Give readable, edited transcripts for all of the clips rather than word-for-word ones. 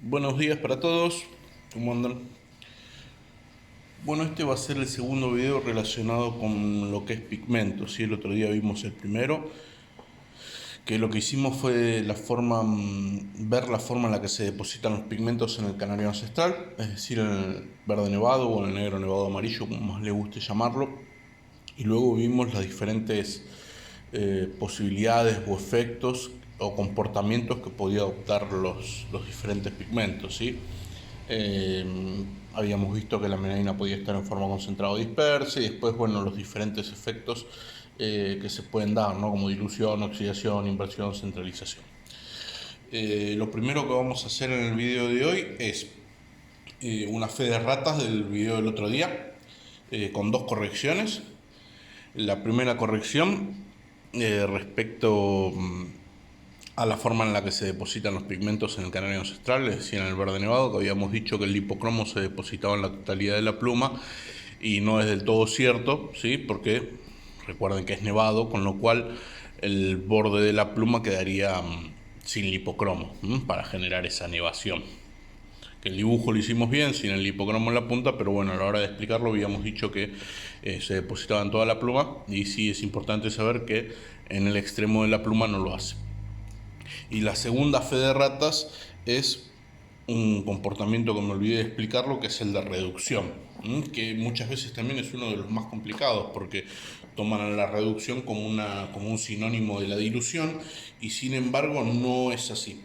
Buenos días para todos, ¿cómo andan? Bueno, este va a ser el segundo video relacionado con lo que es pigmentos, ¿sí? El otro día vimos el primero, que lo que hicimos fue ver la forma en la que se depositan los pigmentos en el canario ancestral, es decir, en el verde nevado o en el negro nevado amarillo, como más le guste llamarlo, y luego vimos las diferentes posibilidades o efectos o comportamientos que podía adoptar los diferentes pigmentos, ¿sí? Eh, Habíamos visto que la melanina podía estar en forma concentrada o dispersa y después, bueno, los diferentes efectos que se pueden dar, ¿no? Como dilución, oxidación, inversión, centralización. Lo primero que vamos a hacer en el video de hoy es una fe de ratas del video del otro día, con dos correcciones. La primera corrección respecto a la forma en la que se depositan los pigmentos en el canario ancestral, es decir, en el verde nevado, que habíamos dicho que el lipocromo se depositaba en la totalidad de la pluma y no es del todo cierto, ¿sí? Porque recuerden que es nevado, con lo cual el borde de la pluma quedaría sin lipocromo para generar esa nevación. Que el dibujo lo hicimos bien, sin el lipocromo en la punta, pero bueno, a la hora de explicarlo habíamos dicho que se depositaba en toda la pluma y sí es importante saber que en el extremo de la pluma no lo hace. Y la segunda fe de ratas es un comportamiento que me olvidé de explicarlo, que es el de reducción, que muchas veces también es uno de los más complicados porque toman a la reducción como un sinónimo de la dilución y sin embargo no es así.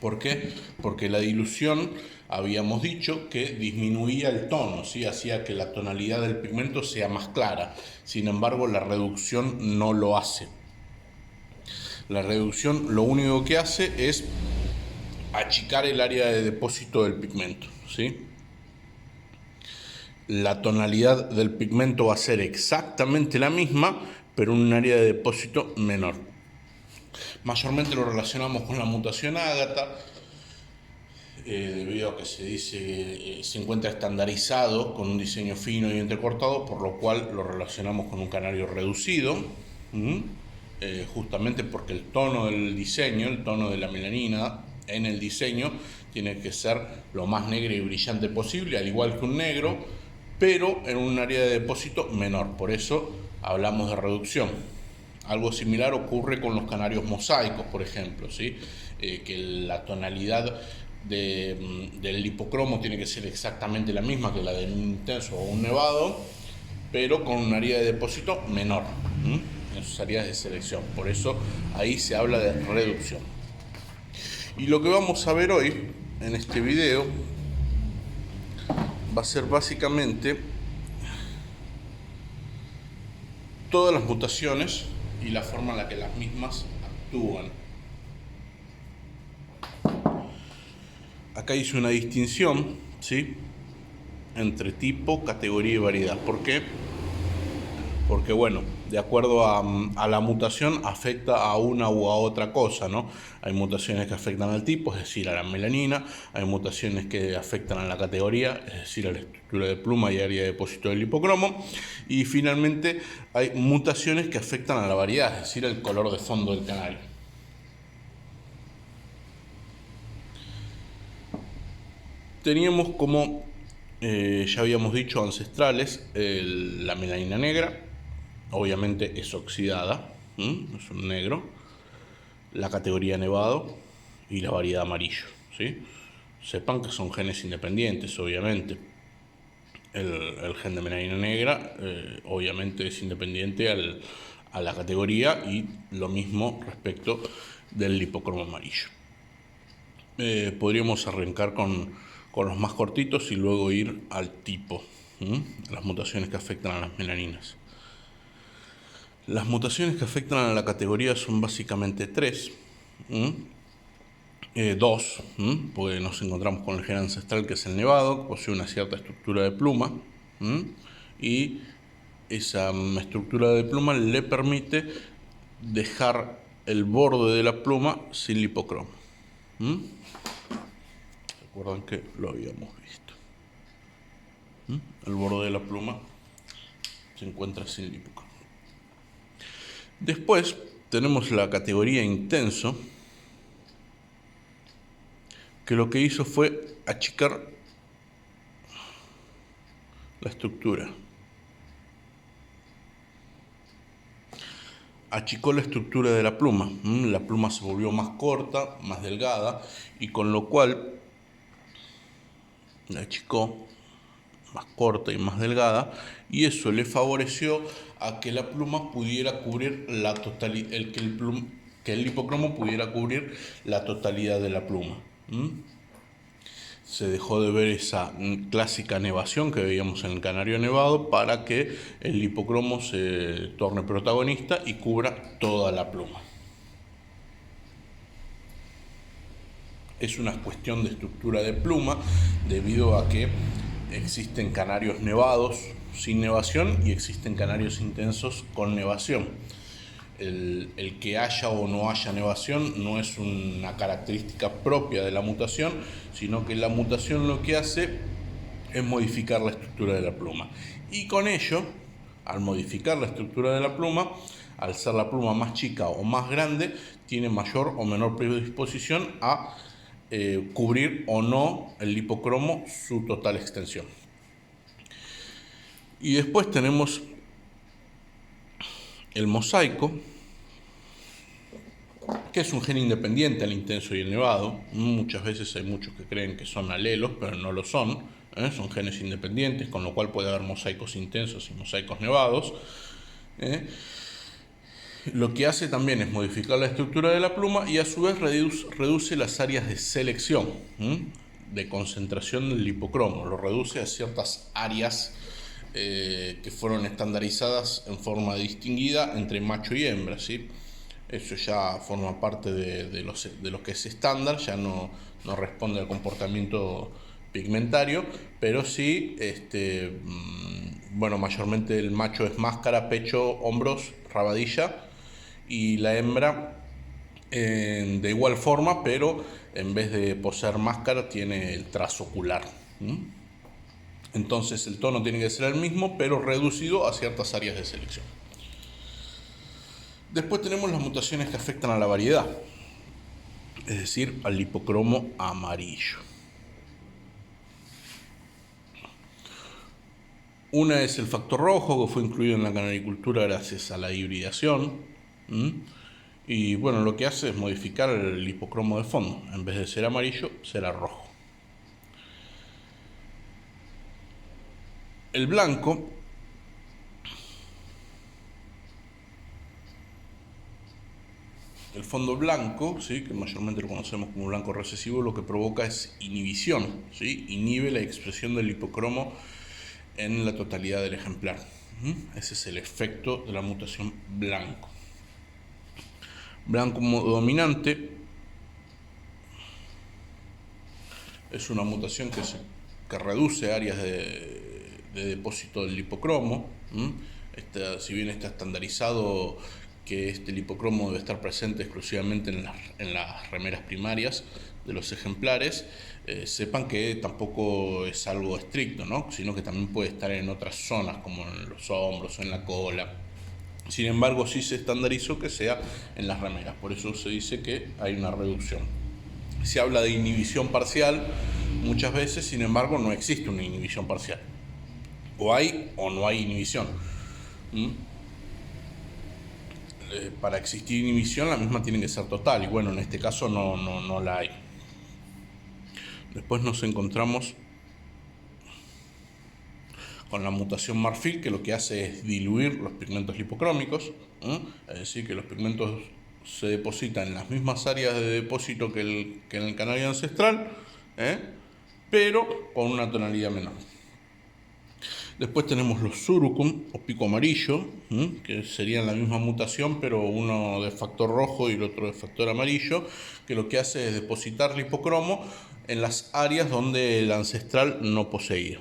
¿Por qué? Porque la dilución habíamos dicho que disminuía el tono, ¿sí? Hacía que la tonalidad del pigmento sea más clara. Sin embargo, la reducción no lo hace. La reducción lo único que hace es achicar el área de depósito del pigmento, ¿sí? La tonalidad del pigmento va a ser exactamente la misma, pero en un área de depósito menor. Mayormente lo relacionamos con la mutación ágata, debido a que se dice que se encuentra estandarizado con un diseño fino y entrecortado, por lo cual lo relacionamos con un canario reducido, justamente porque el tono del diseño, el tono de la melanina en el diseño, tiene que ser lo más negro y brillante posible, al igual que un negro, pero en un área de depósito menor. Por eso hablamos de reducción. Algo similar ocurre con los canarios mosaicos, por ejemplo, ¿sí? Que la tonalidad del lipocromo tiene que ser exactamente la misma que la de un intenso o un nevado, pero con un área de depósito menor, en sus áreas de selección. Por eso ahí se habla de reducción. Y lo que vamos a ver hoy en este video va a ser básicamente todas las mutaciones y la forma en la que las mismas actúan. Acá hice una distinción, ¿sí? Entre tipo, categoría y variedad. ¿Por qué? Porque, bueno, de acuerdo a la mutación afecta a una u a otra cosa, ¿no? Hay mutaciones que afectan al tipo, es decir, a la melanina. Hay mutaciones que afectan a la categoría, es decir, a la estructura de pluma y área de depósito del lipocromo. Y finalmente hay mutaciones que afectan a la variedad, es decir, al color de fondo del canario. Teníamos como, ya habíamos dicho, ancestrales, la melanina negra, obviamente es oxidada, es un negro, la categoría nevado y la variedad amarillo, ¿sí? Sepan que son genes independientes, obviamente. El gen de melanina negra, obviamente, es independiente a la categoría y lo mismo respecto del lipocromo amarillo. Podríamos arrancar con los más cortitos y luego ir al tipo, las mutaciones que afectan a las melaninas. Las mutaciones que afectan a la categoría son básicamente tres. Dos, porque nos encontramos con el gen ancestral, que es el nevado, que posee una cierta estructura de pluma, y esa estructura de pluma le permite dejar el borde de la pluma sin lipocromo. Recuerdan que lo habíamos visto. El borde de la pluma se encuentra sin lipocromo. Después tenemos la categoría intenso, que lo que hizo fue achicar la estructura. Achicó la estructura de la pluma. La pluma se volvió más corta, más delgada, y con lo cual la achicó más corta y más delgada, y eso le favoreció a que la pluma pudiera cubrir la totalidad, que el lipocromo pudiera cubrir la totalidad de la pluma. Se dejó de ver esa clásica nevación que veíamos en el canario nevado para que el lipocromo se torne protagonista y cubra toda la pluma. Es una cuestión de estructura de pluma debido a que existen canarios nevados sin nevación y existen canarios intensos con nevación. El que haya o no haya nevación no es una característica propia de la mutación, sino que la mutación lo que hace es modificar la estructura de la pluma. Y con ello, al modificar la estructura de la pluma, al ser la pluma más chica o más grande, tiene mayor o menor predisposición a cubrir o no el lipocromo su total extensión. Y después tenemos el mosaico, que es un gen independiente al intenso y el nevado. Muchas veces hay muchos que creen que son alelos, pero no lo son. Son genes independientes, con lo cual puede haber mosaicos intensos y mosaicos nevados. Lo que hace también es modificar la estructura de la pluma y a su vez reduce las áreas de selección, de concentración del lipocromo. Lo reduce a ciertas áreas que fueron estandarizadas en forma distinguida entre macho y hembra, ¿sí? Eso ya forma parte de lo que es estándar, ya no responde al comportamiento pigmentario, pero sí, mayormente el macho es máscara, pecho, hombros, rabadilla, y la hembra de igual forma, pero en vez de poseer máscara tiene el trazo ocular. Entonces el tono tiene que ser el mismo, pero reducido a ciertas áreas de selección. Después tenemos las mutaciones que afectan a la variedad, es decir, al lipocromo amarillo. Una es el factor rojo, que fue incluido en la canaricultura gracias a la hibridación. Y bueno, lo que hace es modificar el lipocromo de fondo. En vez de ser amarillo, será rojo. El blanco el fondo blanco, ¿sí?, que mayormente lo conocemos como blanco recesivo, lo que provoca es inhibición, ¿sí? Inhibe la expresión del lipocromo en la totalidad del ejemplar. Ese es el efecto de la mutación blanco. Blanco dominante es una mutación que reduce áreas de depósito del lipocromo. Si bien está estandarizado que este lipocromo debe estar presente exclusivamente en las remeras primarias de los ejemplares, sepan que tampoco es algo estricto, ¿no?, sino que también puede estar en otras zonas como en los hombros o en la cola. Sin embargo, sí se estandarizó que sea en las remeras, por eso se dice que hay una reducción. Se habla de inhibición parcial muchas veces, sin embargo no existe una inhibición parcial. O hay o no hay inhibición. Para existir inhibición la misma tiene que ser total, y bueno, en este caso no la hay. Después nos encontramos con la mutación marfil, que lo que hace es diluir los pigmentos lipocrómicos, es decir, que los pigmentos se depositan en las mismas áreas de depósito que en el canario ancestral, pero con una tonalidad menor. Después tenemos los surucum o pico amarillo, que serían la misma mutación, pero uno de factor rojo y el otro de factor amarillo, que lo que hace es depositar lipocromo en las áreas donde el ancestral no poseía.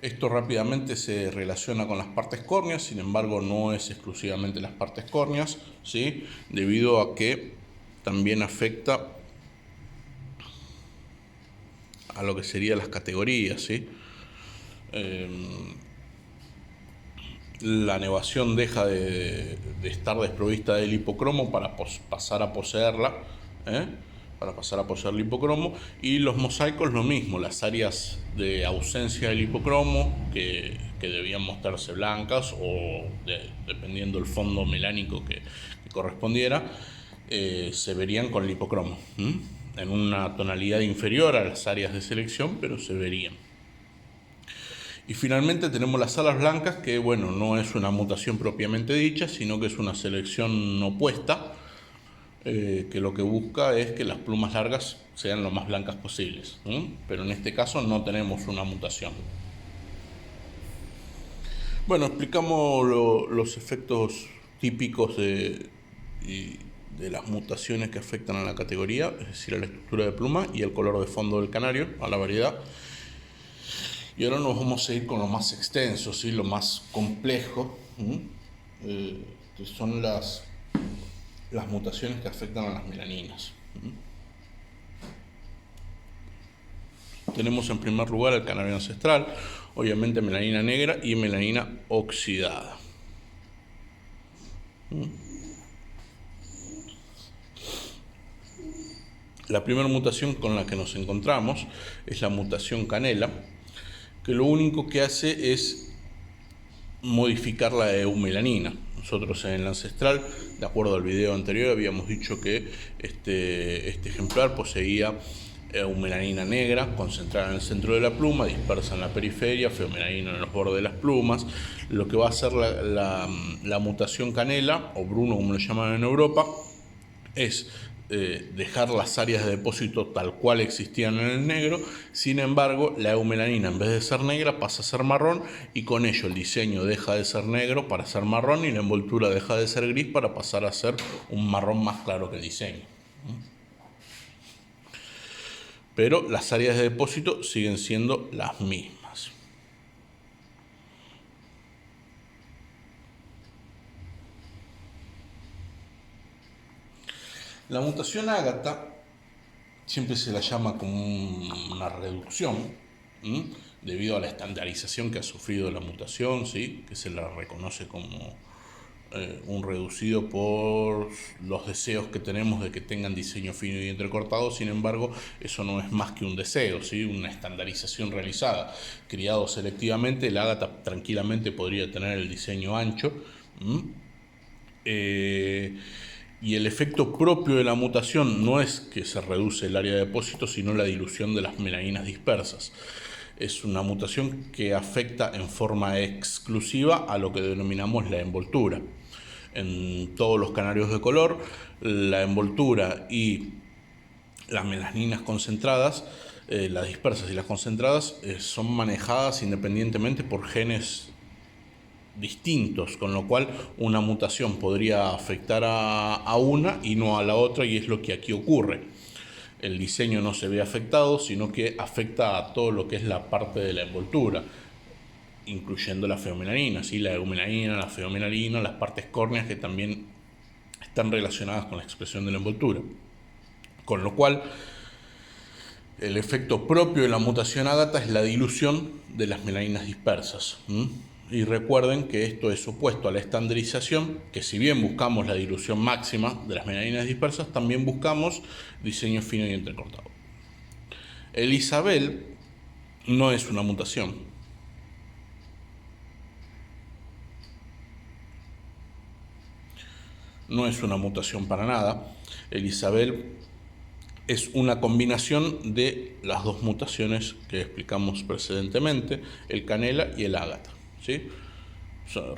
Esto rápidamente se relaciona con las partes córneas, sin embargo no es exclusivamente las partes córneas, ¿sí?, debido a que también afecta a lo que serían las categorías, ¿sí? la nevación deja de estar desprovista del hipocromo para pasar a poseerla, ¿eh? Para pasar a poseer el hipocromo. Y los mosaicos lo mismo, las áreas de ausencia del hipocromo que debían mostrarse blancas o dependiendo del fondo melánico que correspondiera, se verían con el hipocromo, en una tonalidad inferior a las áreas de selección, pero se verían. Y finalmente tenemos las alas blancas, que bueno, no es una mutación propiamente dicha, sino que es una selección opuesta, que lo que busca es que las plumas largas sean lo más blancas posibles, pero en este caso no tenemos una mutación. Bueno, explicamos los efectos típicos de las mutaciones que afectan a la categoría, es decir, a la estructura de pluma y el color de fondo del canario, a la variedad. Y ahora nos vamos a ir con lo más extenso, ¿sí? Lo más complejo, que son las mutaciones que afectan a las melaninas. Tenemos en primer lugar el canario ancestral, obviamente melanina negra y melanina oxidada. La primera mutación con la que nos encontramos es la mutación canela, que lo único que hace es modificar la eumelanina. Nosotros en el ancestral, de acuerdo al video anterior, habíamos dicho que este ejemplar poseía eumelanina negra concentrada en el centro de la pluma, dispersa en la periferia, feomelanina en los bordes de las plumas. Lo que va a hacer la mutación canela, o Bruno como lo llaman en Europa, es dejar las áreas de depósito tal cual existían en el negro. Sin embargo, la eumelanina, en vez de ser negra, pasa a ser marrón, y con ello el diseño deja de ser negro para ser marrón y la envoltura deja de ser gris para pasar a ser un marrón más claro que el diseño. Pero las áreas de depósito siguen siendo las mismas. La mutación ágata siempre se la llama como una reducción, debido a la estandarización que ha sufrido la mutación, ¿sí? Que se la reconoce como un reducido por los deseos que tenemos de que tengan diseño fino y entrecortado. Sin embargo, eso no es más que un deseo, ¿sí? Una estandarización realizada. Criado selectivamente, el ágata tranquilamente podría tener el diseño ancho. Y el efecto propio de la mutación no es que se reduce el área de depósito, sino la dilución de las melaninas dispersas. Es una mutación que afecta en forma exclusiva a lo que denominamos la envoltura. En todos los canarios de color, la envoltura y las melaninas concentradas, las dispersas y las concentradas, son manejadas independientemente por genes distintos, con lo cual una mutación podría afectar a una y no a la otra, y es lo que aquí ocurre. El diseño no se ve afectado, sino que afecta a todo lo que es la parte de la envoltura, incluyendo la feomelanina, ¿sí? La eumelanina, la feomelanina, las partes córneas que también están relacionadas con la expresión de la envoltura. Con lo cual, el efecto propio de la mutación ágata es la dilución de las melaninas dispersas. Y recuerden que esto es opuesto a la estandarización, que si bien buscamos la dilución máxima de las melaninas dispersas, también buscamos diseño fino y entrecortado. El Isabel no es una mutación. No es una mutación para nada. El Isabel es una combinación de las dos mutaciones que explicamos precedentemente, el canela y el ágata, ¿sí?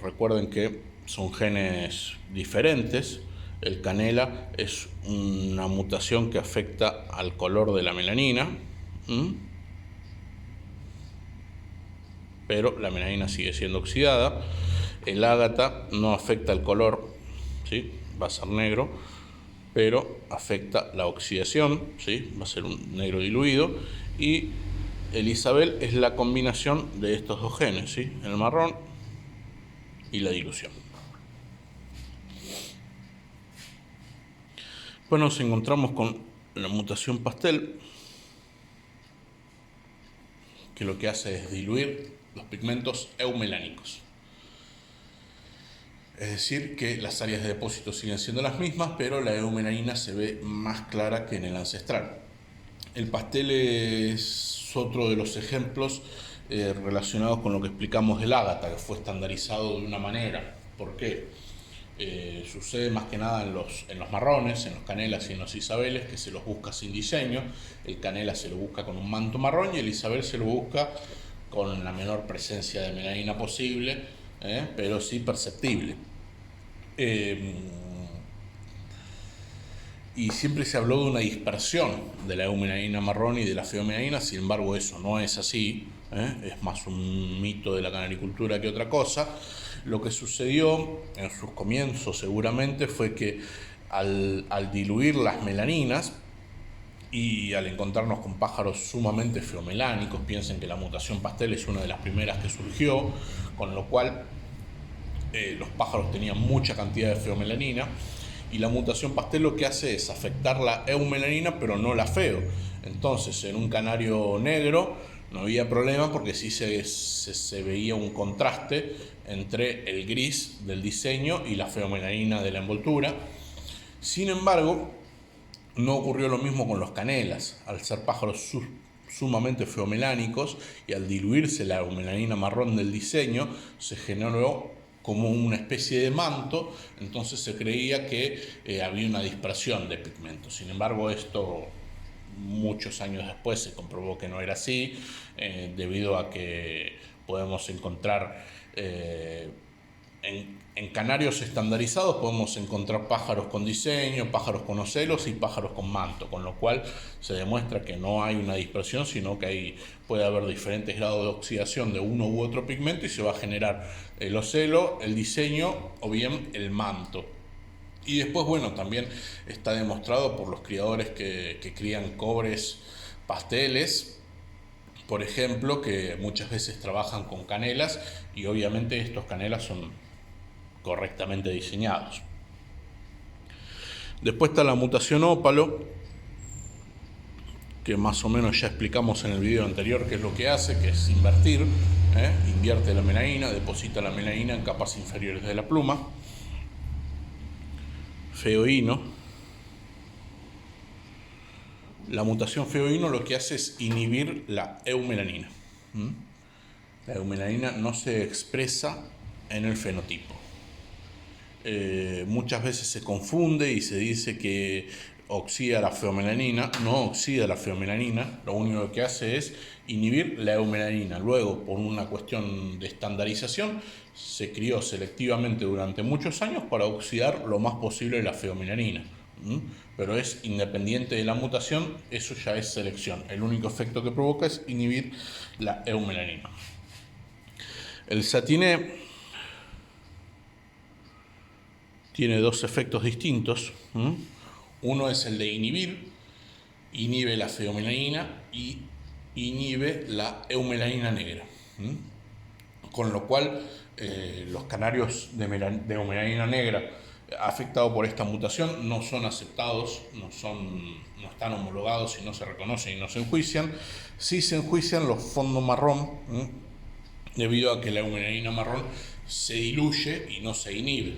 Recuerden que son genes diferentes. El canela es una mutación que afecta al color de la melanina, pero la melanina sigue siendo oxidada. El ágata no afecta el color, ¿sí? Va a ser negro, pero afecta la oxidación, ¿sí? Va a ser un negro diluido. Y el Isabel es la combinación de estos dos genes, ¿sí? El marrón y la dilución. Después nos encontramos con la mutación pastel, que lo que hace es diluir los pigmentos eumelánicos. Es decir, que las áreas de depósito siguen siendo las mismas, pero la eumelanina se ve más clara que en el ancestral. El pastel es otro de los ejemplos relacionados con lo que explicamos del ágata, que fue estandarizado de una manera. ¿Por qué? Sucede más que nada en los marrones, en los canelas y en los isabeles, que se los busca sin diseño. El canela se lo busca con un manto marrón y el isabel se lo busca con la menor presencia de melanina posible, pero sí perceptible. Y siempre se habló de una dispersión de la eumelanina marrón y de la feomelanina, sin embargo eso no es así, es más un mito de la canaricultura que otra cosa. Lo que sucedió en sus comienzos seguramente fue que al diluir las melaninas y al encontrarnos con pájaros sumamente feomelánicos, piensen que la mutación pastel es una de las primeras que surgió, con lo cual los pájaros tenían mucha cantidad de feomelanina, y la mutación pastel lo que hace es afectar la eumelanina pero no la feo. Entonces en un canario negro no había problema porque sí se veía un contraste entre el gris del diseño y la feomelanina de la envoltura. Sin embargo, no ocurrió lo mismo con los canelas. Al ser pájaros sumamente feomelánicos y al diluirse la eumelanina marrón del diseño, se generó como una especie de manto, entonces se creía que había una dispersión de pigmentos. Sin embargo, esto muchos años después se comprobó que no era así, debido a que podemos encontrar en canarios estandarizados podemos encontrar pájaros con diseño, pájaros con ocelos y pájaros con manto, con lo cual se demuestra que no hay una dispersión, sino que puede haber diferentes grados de oxidación de uno u otro pigmento y se va a generar el ocelo, el diseño o bien el manto. Y después, bueno, también está demostrado por los criadores que crían cobres pasteles, por ejemplo, que muchas veces trabajan con canelas y obviamente estos canelas son correctamente diseñados. Después está la mutación ópalo, que más o menos ya explicamos en el video anterior qué es lo que hace, que es invertir, invierte la melanina, deposita la melanina en capas inferiores de la pluma. Feoíno. La mutación feoíno lo que hace es inhibir la eumelanina. La eumelanina no se expresa en el fenotipo. Muchas veces se confunde y se dice que oxida la feomelanina. No oxida la feomelanina, lo único que hace es inhibir la eumelanina. Luego, por una cuestión de estandarización, se crió selectivamente durante muchos años para oxidar lo más posible la feomelanina. Pero es independiente de la mutación, eso ya es selección. El único efecto que provoca es inhibir la eumelanina. El satiné tiene dos efectos distintos. Uno es el de inhibe la feomelanina y inhibe la eumelanina negra. Con lo cual, los canarios de eumelanina negra afectados por esta mutación no son aceptados, no están homologados y no se reconocen y no se enjuician. Sí se enjuician los fondos marrón, debido a que la eumelanina marrón se diluye y no se inhibe.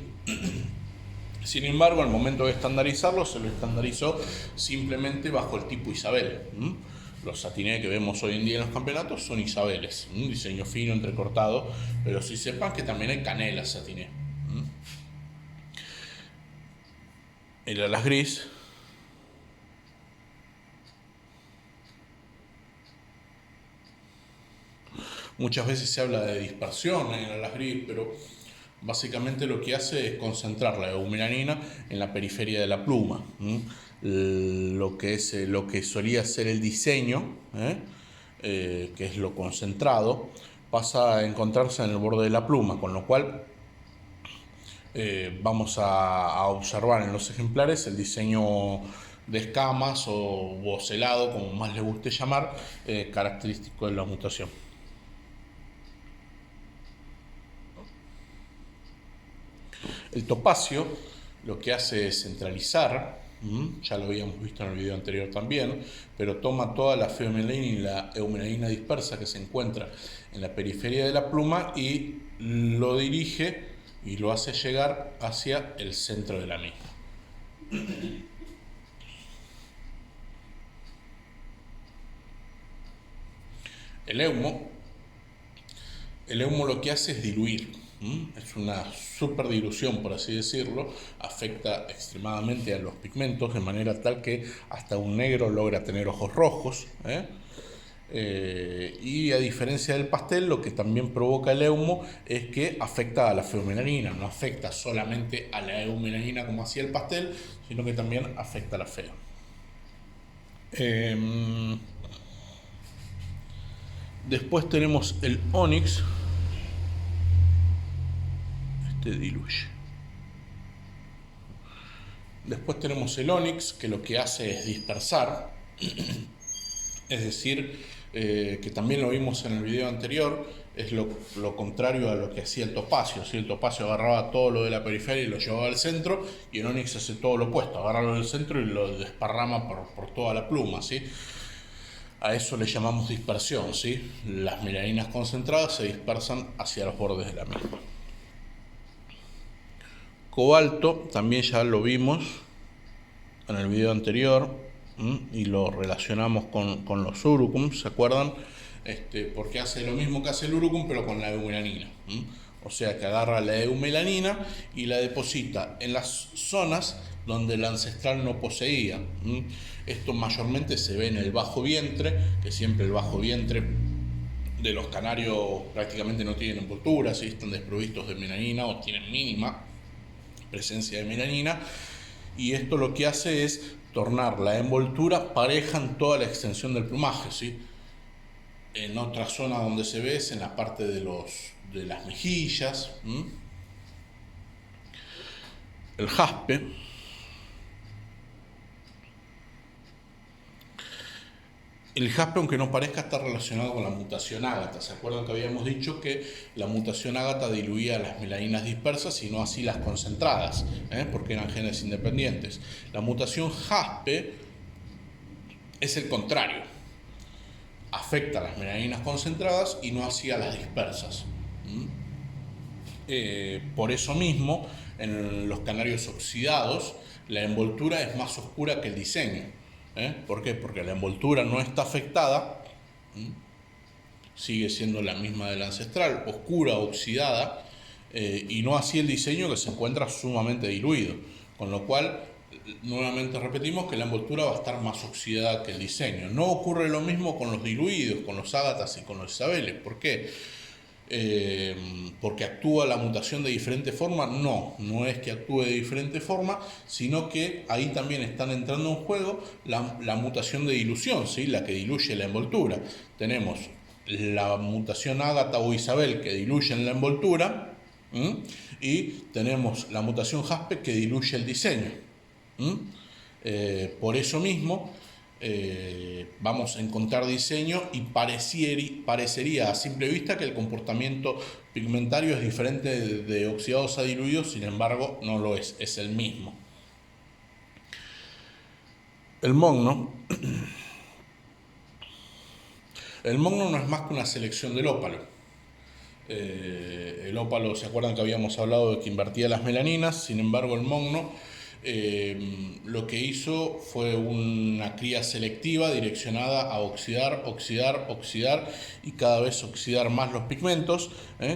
Sin embargo, al momento de estandarizarlo, se lo estandarizó simplemente bajo el tipo Isabel. Los satinés que vemos hoy en día en los campeonatos son isabeles, un diseño fino, entrecortado, pero sí sepan que también hay canelas satiné. El alas gris muchas veces se habla de dispersión en el alas gris, pero básicamente lo que hace es concentrar la eumelanina en la periferia de la pluma. Lo que solía ser el diseño, que es lo concentrado, pasa a encontrarse en el borde de la pluma, con lo cual vamos a observar en los ejemplares el diseño de escamas o ocelado, como más le guste llamar, característico de la mutación. El topacio lo que hace es centralizar, ya lo habíamos visto en el video anterior también, pero toma toda la feomelanina y la eumelanina dispersa que se encuentra en la periferia de la pluma y lo dirige y lo hace llegar hacia el centro de la misma. El eumo lo que hace es diluir. Es una superdilución, por así decirlo. Afecta extremadamente a los pigmentos de manera tal que hasta un negro logra tener ojos rojos. Y a diferencia del pastel, lo que también provoca el eumo es que afecta a la feomelanina. No afecta solamente a la eumelanina como hacía el pastel, sino que también afecta a la feo. Después tenemos el ónix. Diluye. Después tenemos el ónix, que lo que hace es dispersar, es decir, que también lo vimos en el video anterior, es lo contrario a lo que hacía el topacio. ¿Sí? El topacio agarraba todo lo de la periferia y lo llevaba al centro, y el ónix hace todo lo opuesto, agarra lo del centro y lo desparrama por toda la pluma. ¿Sí? A eso le llamamos dispersión. ¿Sí? Las melaninas concentradas se dispersan hacia los bordes de la misma. Cobalto también ya lo vimos en el video anterior y lo relacionamos con los urucum, ¿se acuerdan? Porque hace lo mismo que hace el urucum pero con la eumelanina. O sea que agarra la eumelanina y la deposita en las zonas donde el ancestral no poseía. Esto mayormente se ve en el bajo vientre, que siempre el bajo vientre de los canarios prácticamente no tienen envoltura, ¿sí? Están desprovistos de melanina o tienen mínima presencia de melanina, y esto lo que hace es tornar la envoltura pareja en toda la extensión del plumaje. ¿Sí? En otra zona donde se ve es en la parte de las mejillas. El jaspe. El jaspe, aunque no parezca, está relacionado con la mutación ágata. ¿Se acuerdan que habíamos dicho que la mutación ágata diluía las melaninas dispersas y no así las concentradas, porque eran genes independientes? La mutación jaspe es el contrario. Afecta a las melaninas concentradas y no así a las dispersas. Por eso mismo, en los canarios oxidados, la envoltura es más oscura que el diseño. ¿Por qué? Porque la envoltura no está afectada, sigue siendo la misma del ancestral, oscura, oxidada, y no así el diseño, que se encuentra sumamente diluido. Con lo cual, nuevamente repetimos que la envoltura va a estar más oxidada que el diseño. No ocurre lo mismo con los diluidos, con los ágatas y con los isabeles. ¿Por qué? Porque actúa la mutación de diferente forma. No es que actúe de diferente forma, sino que ahí también están entrando en juego la mutación de dilución, ¿sí? La que diluye la envoltura. Tenemos la mutación ágata o isabel que diluyen la envoltura, y tenemos la mutación jaspe que diluye el diseño. Por eso mismo vamos a encontrar diseño y parecería a simple vista que el comportamiento pigmentario es diferente de oxidados a diluidos, sin embargo no lo es, es el mismo. El mogno. El mogno no es más que una selección del ópalo. El ópalo, ¿se acuerdan que habíamos hablado de que invertía las melaninas? Sin embargo, el mogno lo que hizo fue una cría selectiva direccionada a oxidar y cada vez oxidar más los pigmentos,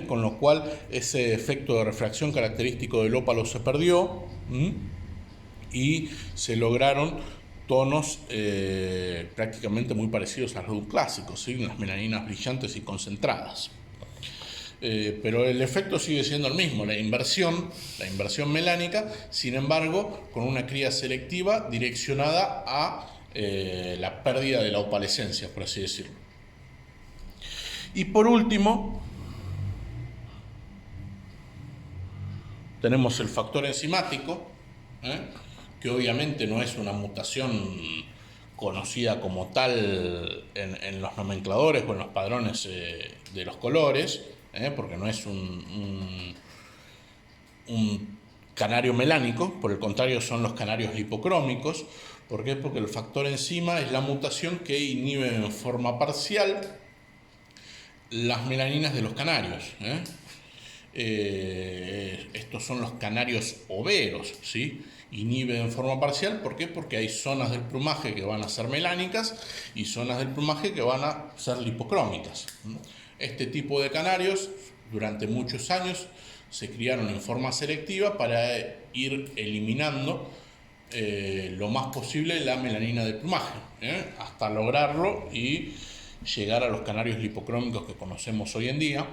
con lo cual ese efecto de refracción característico del ópalo se perdió, y se lograron tonos prácticamente muy parecidos a los de un clásico, ¿sí? Las melaninas brillantes y concentradas. Pero el efecto sigue siendo el mismo, la inversión melánica, sin embargo, con una cría selectiva direccionada a la pérdida de la opalescencia, por así decirlo. Y por último, tenemos el factor enzimático, que obviamente no es una mutación conocida como tal en los nomencladores o en los padrones de los colores, porque no es un canario melánico, por el contrario son los canarios lipocrómicos. ¿Por qué? Porque el factor enzima es la mutación que inhibe en forma parcial las melaninas de los canarios. estos son los canarios overos, ¿sí? Inhibe en forma parcial, ¿por qué? Porque hay zonas del plumaje que van a ser melánicas y zonas del plumaje que van a ser lipocrómicas. Este tipo de canarios durante muchos años se criaron en forma selectiva para ir eliminando lo más posible la melanina del plumaje, hasta lograrlo y llegar a los canarios lipocrómicos que conocemos hoy en día,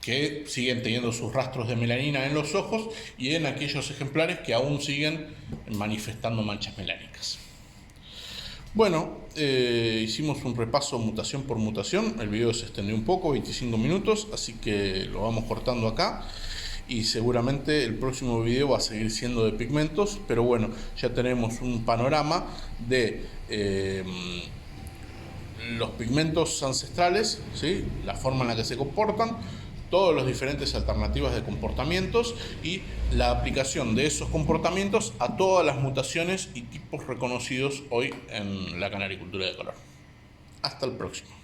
que siguen teniendo sus rastros de melanina en los ojos y en aquellos ejemplares que aún siguen manifestando manchas melánicas. Bueno, hicimos un repaso mutación por mutación. El video se extendió un poco, 25 minutos, así que lo vamos cortando acá. Y seguramente el próximo video va a seguir siendo de pigmentos, pero bueno, ya tenemos un panorama de los pigmentos ancestrales, ¿sí? La forma en la que se comportan, todas las diferentes alternativas de comportamientos y la aplicación de esos comportamientos a todas las mutaciones y tipos reconocidos hoy en la canaricultura de color. Hasta el próximo.